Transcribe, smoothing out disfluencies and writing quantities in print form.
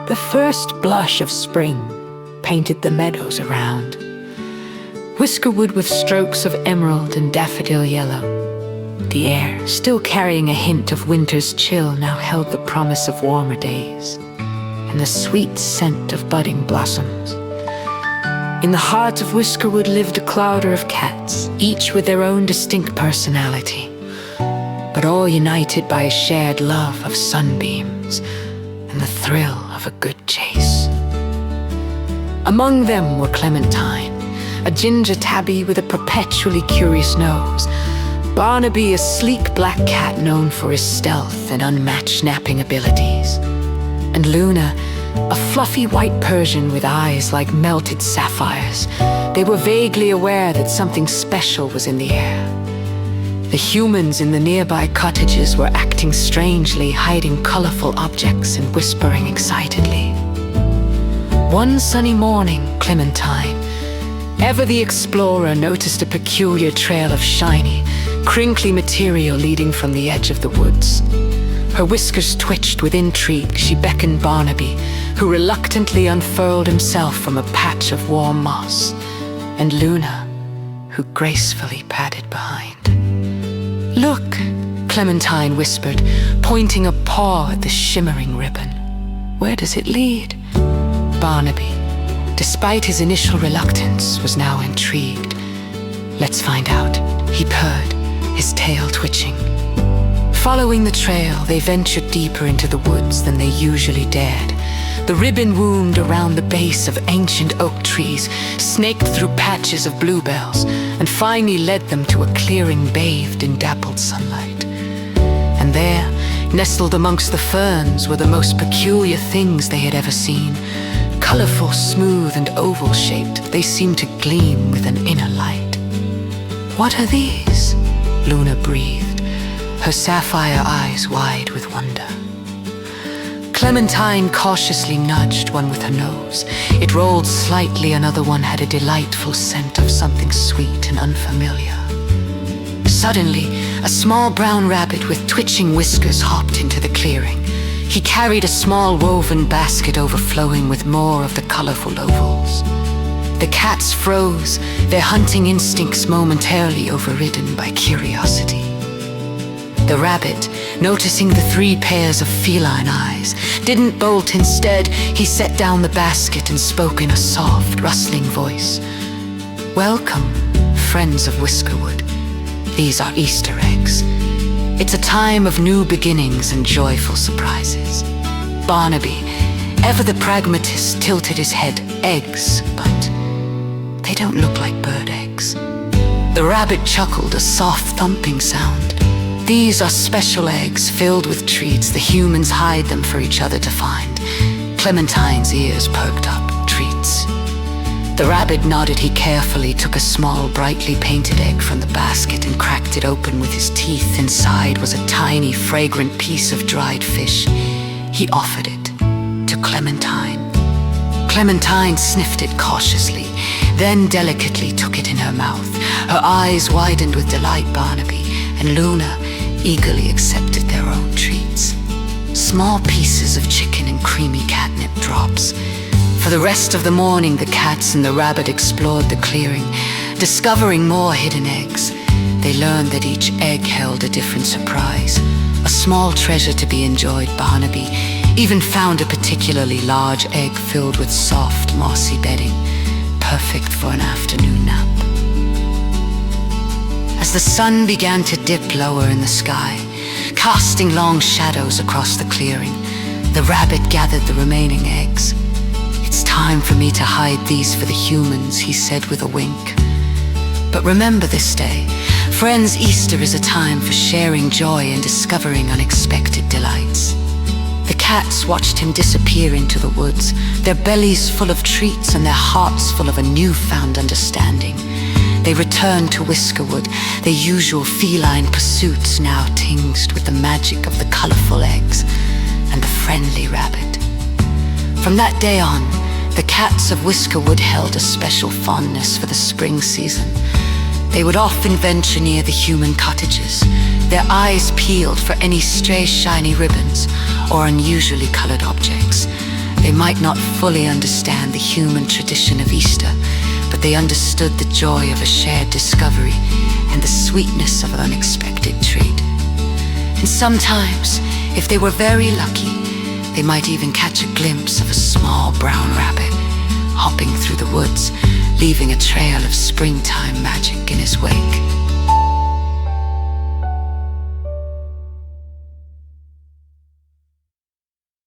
The first blush of spring painted the meadows around, whiskerwood with strokes of emerald and daffodil yellow. The air, still carrying a hint of winter's chill, now held the promise of warmer days and the sweet scent of budding blossoms. In the heart of Whiskerwood lived a clouder of cats, each with their own distinct personality, but all united by a shared love of sunbeams and the thrill of a good chase. Among them were Clementine, a ginger tabby with a perpetually curious nose; Barnaby, a sleek black cat known for his stealth and unmatched napping abilities; and Luna, a fluffy white Persian with eyes like melted sapphires. They were vaguely aware that something special was in the air. The humans in the nearby cottages were acting strangely, hiding colorful objects and whispering excitedly. One sunny morning, Clementine, ever the explorer, noticed a peculiar trail of shiny, crinkly material leading from the edge of the woods. Her whiskers twitched with intrigue. She beckoned Barnaby, who reluctantly unfurled himself from a patch of warm moss, and Luna, who gracefully padded behind. "Look," Clementine whispered, pointing a paw at the shimmering ribbon. "Where does it lead?" Barnaby, despite his initial reluctance, was now intrigued. "Let's find out," he purred, his tail twitching. Following the trail, they ventured deeper into the woods than they usually dared. The ribbon wound around the base of ancient oak trees, snaked through patches of bluebells, and finally led them to a clearing bathed in dappled sunlight. And there, nestled amongst the ferns, were the most peculiar things they had ever seen. Colorful, smooth, and oval-shaped, they seemed to gleam with an inner light. "What are these?" Luna breathed, her sapphire eyes wide with wonder. Clementine cautiously nudged one with her nose. It rolled slightly. Another one had a delightful scent of something sweet and unfamiliar. Suddenly, a small brown rabbit with twitching whiskers hopped into the clearing. He carried a small woven basket overflowing with more of the colorful ovals. The cats froze, their hunting instincts momentarily overridden by curiosity. The rabbit, noticing the 3 pairs of feline eyes, didn't bolt. Instead, he set down the basket and spoke in a soft, rustling voice. "Welcome, friends of Whiskerwood. These are Easter eggs. It's a time of new beginnings and joyful surprises." Barnaby, ever the pragmatist, tilted his head. "Eggs, but they don't look like bird eggs." The rabbit chuckled, a soft thumping sound. "These are special eggs filled with treats. The humans hide them for each other to find." Clementine's ears perked up. "Treats." The rabbit nodded. He carefully took a small, brightly painted egg from the basket and cracked it open with his teeth. Inside was a tiny, fragrant piece of dried fish. He offered it to Clementine. Clementine sniffed it cautiously, then delicately took it in her mouth. Her eyes widened with delight. Barnaby and Luna eagerly accepted their own treats. Small pieces of chicken and creamy catnip drops. For the rest of the morning, the cats and the rabbit explored the clearing, discovering more hidden eggs. They learned that each egg held a different surprise, a small treasure to be enjoyed. Barnaby even found a particularly large egg filled with soft, mossy bedding, perfect for an afternoon nap. As the sun began to dip lower in the sky, casting long shadows across the clearing, the rabbit gathered the remaining eggs. "It's time for me to hide these for the humans," he said with a wink. "But remember this day, friends, Easter is a time for sharing joy and discovering unexpected delights." The cats watched him disappear into the woods, their bellies full of treats and their hearts full of a newfound understanding. They returned to Whiskerwood, their usual feline pursuits now tinged with the magic of the colorful eggs and the friendly rabbit. From that day on, the cats of Whiskerwood held a special fondness for the spring season. They would often venture near the human cottages, their eyes peeled for any stray shiny ribbons or unusually colored objects. They might not fully understand the human tradition of Easter, but they understood the joy of a shared discovery and the sweetness of an unexpected treat. And sometimes, if they were very lucky, they might even catch a glimpse of a small brown rabbit hopping through the woods, leaving a trail of springtime magic in his wake.